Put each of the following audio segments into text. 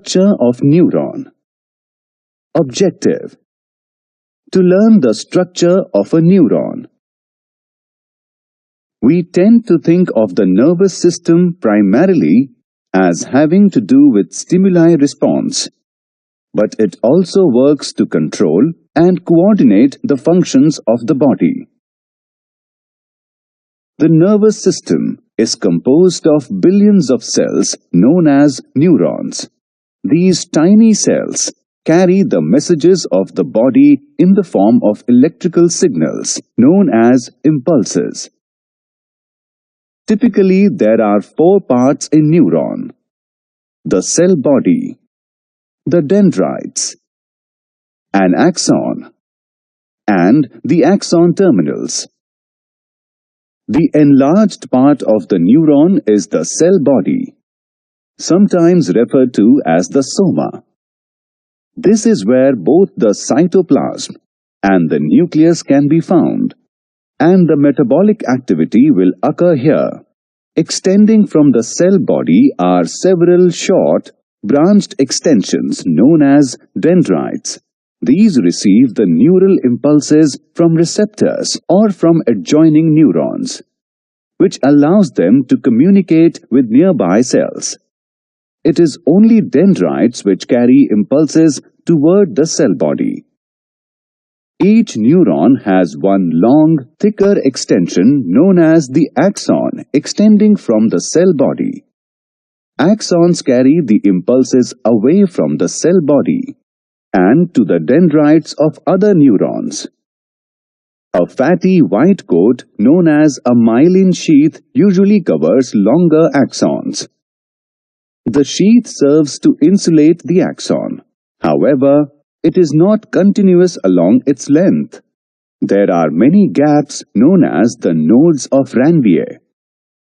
Structure of neuron. Objective: to learn the structure of a neuron. We tend to think of the nervous system primarily as having to do with stimuli response, but it also works to control and coordinate the functions of the body. The nervous system is composed of billions of cells known as neurons. These tiny cells carry the messages of the body in the form of electrical signals known as impulses. Typically, there are 4 parts in neuron: the cell body, the dendrites, an axon, and the axon terminals. The enlarged part of the neuron is the cell body, sometimes referred to as the soma. This is where both the cytoplasm and the nucleus can be found, and the metabolic activity will occur here. Extending from the cell body are several short, branched extensions known as dendrites. These receive the neural impulses from receptors or from adjoining neurons, which allows them to communicate with nearby cells. It is only dendrites which carry impulses toward the cell body. Each neuron has one long, thicker extension known as the axon extending from the cell body. Axons carry the impulses away from the cell body and to the dendrites of other neurons. A fatty white coat known as a myelin sheath usually covers longer axons. The sheath serves to insulate the axon. However, it is not continuous along its length. There are many gaps known as the nodes of Ranvier.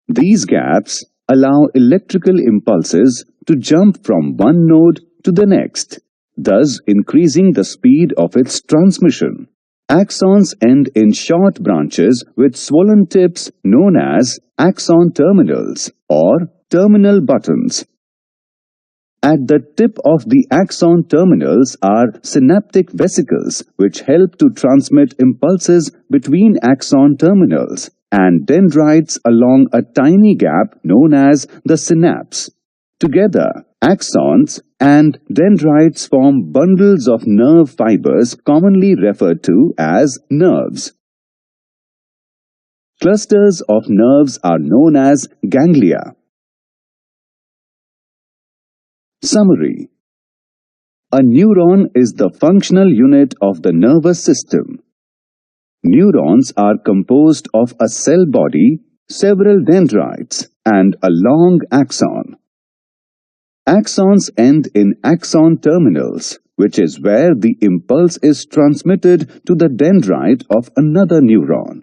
These gaps allow electrical impulses to jump from one node to the next, thus increasing the speed of its transmission. Axons end in short branches with swollen tips known as axon terminals or terminal buttons. At the tip of the axon terminals are synaptic vesicles which help to transmit impulses between axon terminals, and dendrites along a tiny gap known as the synapse. Together, axons and dendrites form bundles of nerve fibers commonly referred to as nerves. Clusters of nerves are known as ganglia. Summary: a neuron is the functional unit of the nervous system. Neurons are composed of a cell body, several dendrites, and a long axon. Axons end in axon terminals, which is where the impulse is transmitted to the dendrite of another neuron.